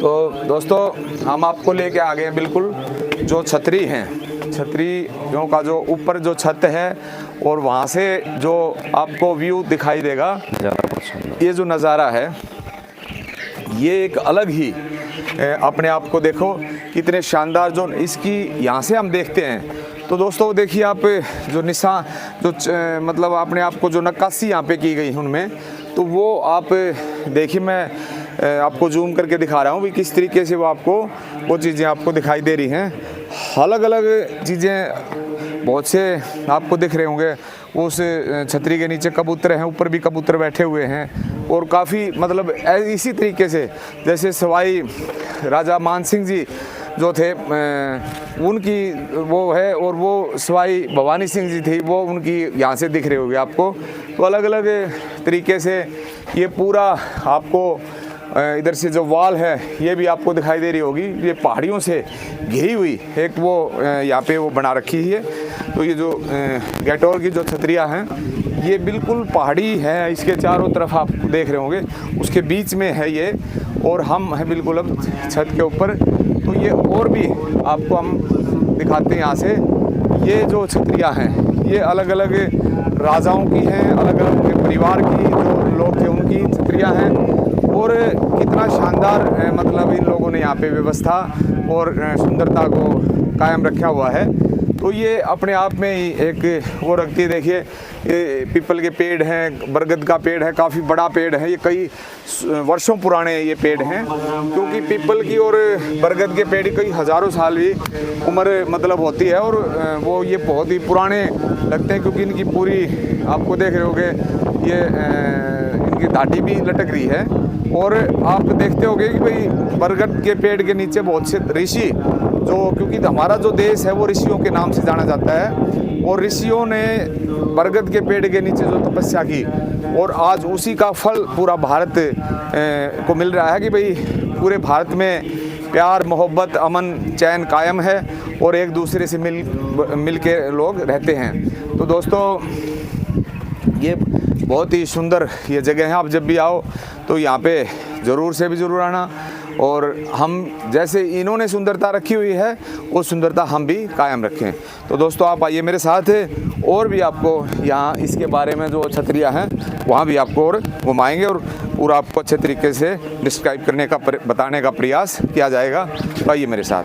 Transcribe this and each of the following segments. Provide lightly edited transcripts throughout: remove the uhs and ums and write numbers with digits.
तो दोस्तों हम आपको लेके आ गए हैं बिल्कुल जो छतरी हैं, छतरियों का जो ऊपर जो छत है और वहाँ से जो आपको व्यू दिखाई देगा, ये जो नज़ारा है ये एक अलग ही अपने आप को देखो कितने शानदार जो इसकी यहाँ से हम देखते हैं। तो दोस्तों देखिए आप जो निशान जो मतलब अपने आप को जो नक्काशी यहाँ पे की गई उनमें, तो वो आप देखिए मैं आपको जूम करके दिखा रहा हूँ भी किस तरीके से वो आपको वो चीज़ें आपको दिखाई दे रही हैं। अलग अलग चीज़ें बहुत से आपको दिख रहे होंगे। उस छतरी के नीचे कबूतर हैं, ऊपर भी कबूतर बैठे हुए हैं और काफ़ी मतलब इसी तरीके से जैसे सवाई राजा मान सिंह जी जो थे उनकी वो है और वो सवाई भवानी सिंह जी थी वो उनकी यहाँ से दिख रही होगी आपको। तो अलग अलग तरीके से ये पूरा आपको इधर से जो वॉल है ये भी आपको दिखाई दे रही होगी। ये पहाड़ियों से घिरी हुई एक वो यहाँ पे वो बना रखी है। तो ये जो गैटोर की जो छतरियाँ हैं ये बिल्कुल पहाड़ी है, इसके चारों तरफ आप देख रहे होंगे, उसके बीच में है ये और हम हैं बिल्कुल अब छत के ऊपर। तो ये और भी आपको हम दिखाते हैं यहाँ से। ये जो छतरियाँ हैं ये अलग अलग राजाओं की हैं, अलग अलग उनके परिवार की जो लोग थे उनकी छतरियाँ हैं और कितना शानदार मतलब इन लोगों ने यहाँ पे व्यवस्था और सुंदरता को कायम रखा हुआ है। तो ये अपने आप में ही एक वो रखती है। देखिए ये पीपल के पेड़ हैं, बरगद का पेड़ है, काफ़ी बड़ा पेड़ है, ये कई वर्षों पुराने ये पेड़ हैं क्योंकि पीपल की और बरगद के पेड़ कई हज़ारों साल भी उम्र मतलब होती है और वो ये बहुत ही पुराने लगते हैं क्योंकि इनकी पूरी आपको देख रहे होगे ये इनकी दाढ़ी भी लटक रही है। और आप देखते होंगे कि भाई बरगद के पेड़ के नीचे बहुत से ऋषि जो क्योंकि हमारा जो देश है वो ऋषियों के नाम से जाना जाता है और ऋषियों ने बरगद के पेड़ के नीचे जो तपस्या की और आज उसी का फल पूरा भारत को मिल रहा है कि भाई पूरे भारत में प्यार मोहब्बत अमन चैन कायम है और एक दूसरे से मिल के लोग रहते हैं। तो दोस्तों ये बहुत ही सुंदर ये जगह है। आप जब भी आओ तो यहाँ पे ज़रूर से भी ज़रूर आना और हम जैसे इन्होंने सुंदरता रखी हुई है वो सुंदरता हम भी कायम रखें। तो दोस्तों आप आइए मेरे साथ और भी आपको यहाँ इसके बारे में जो छतरियाँ हैं वहाँ भी आपको और घुमाएंगे और पूरा आपको अच्छे तरीके से डिस्क्राइब करने का बताने का प्रयास किया जाएगा। तो आइए मेरे साथ।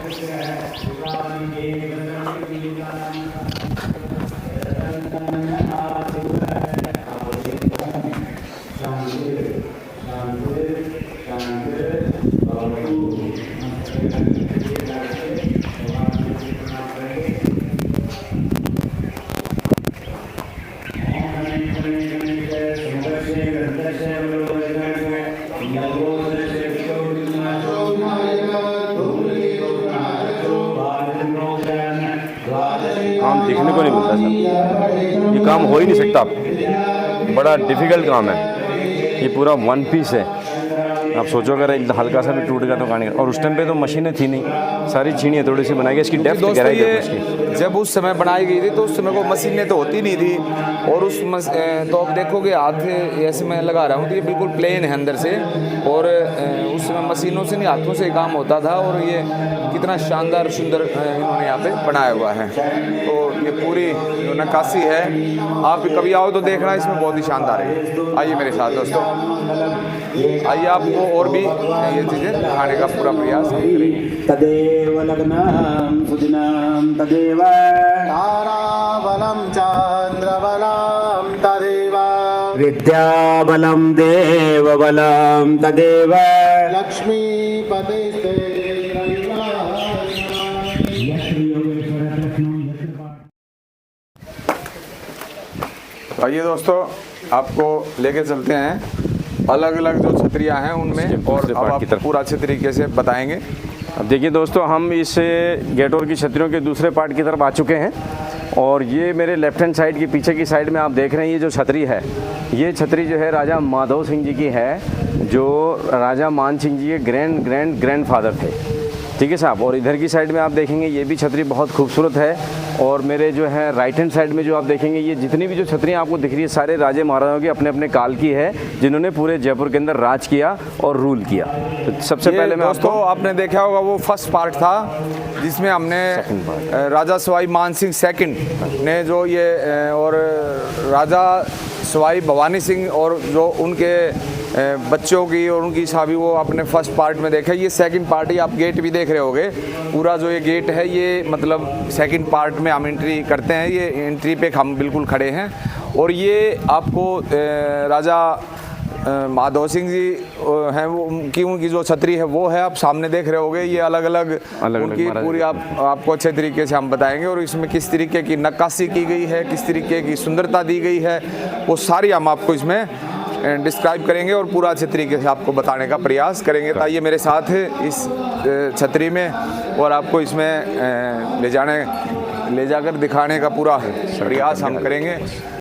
काम देखने को नहीं मिलता सर, ये काम हो ही नहीं सकता, बड़ा डिफ़िकल्ट काम है। ये पूरा वन पीस है। आप सोचो अगर एक हल्का सा भी टूट गया तो कहानी। और उस टाइम पे तो मशीनें थी नहीं, सारी छीनियाँ थोड़ी सी बनाई गई। इसकी डेप्थ गहराई है इसकी। जब उस समय बनाई गई थी तो उस समय को मशीनें तो होती नहीं थी और तो आप देखोगे हाथ ऐसे मैं लगा रहा हूँ तो ये बिल्कुल प्लेन है अंदर से और उस समय मशीनों से नहीं हाथों से काम होता था और ये कितना शानदार सुंदर इन्होंने यहाँ पे बनाया हुआ है। तो ये पूरी जो नक्काशी है आप कभी आओ तो देखना, इसमें बहुत ही शानदार है। आइए मेरे साथ दोस्तों, आइए आपको और भी ये चीज़ें दिखाने का पूरा प्रयास करेंगे। तदेव लग्नं सुदिनं तदेव ताराबलं चन्द्रबलं तदेव विद्याबलं देवबलं तदेव लक्ष्मीपते। आइए दोस्तों आपको लेके चलते हैं अलग अलग जो छतरियाँ हैं उनमें और अब आप पूरा अच्छे तरीके से बताएंगे। अब देखिए दोस्तों हम इस गैटोर की छतरियों के दूसरे पार्ट की तरफ आ चुके हैं और ये मेरे लेफ्ट हैंड साइड की पीछे की साइड में आप देख रहे हैं ये जो छतरी है, ये छतरी जो है राजा माधव सिंह जी की है जो राजा मान सिंह जी के ग्रैंड फादर थे। ठीक है साहब। और इधर की साइड में आप देखेंगे ये भी छतरी बहुत खूबसूरत है। और मेरे जो है राइट हैंड साइड में जो आप देखेंगे ये जितनी भी जो छतरियाँ आपको दिख रही है सारे राजे महाराजाओं की अपने अपने काल की है, जिन्होंने पूरे जयपुर के अंदर राज किया और रूल किया। तो सबसे पहले मैं दोस्तों आपने देखा होगा वो फर्स्ट पार्ट था जिसमें हमने राजा सवाई मान सिंह सेकंड ने जो ये और राजा सवाई भवानी सिंह और जो उनके बच्चों की और उनकी शादी वो अपने फर्स्ट पार्ट में देखा। ये सेकंड पार्ट ही आप गेट भी देख रहे होगे, पूरा जो ये गेट है ये मतलब सेकंड पार्ट में हम एंट्री करते हैं। ये एंट्री पे हम बिल्कुल खड़े हैं और ये आपको राजा माधव सिंह जी हैं वो उनकी जो छतरी है वो है आप सामने देख रहे होगे। ये अलग अलग उनकी पूरी आपको अच्छे तरीके से हम बताएंगे और इसमें किस तरीके की नक्काशी की गई है, किस तरीके की सुंदरता दी गई है, वो सारी हम आपको इसमें डिस्क्राइब करेंगे और पूरा अच्छे तरीके से आपको बताने का प्रयास करेंगे। तो ये मेरे साथ है इस छतरी में और आपको इसमें ले जाकर दिखाने का पूरा प्रयास हम करेंगे।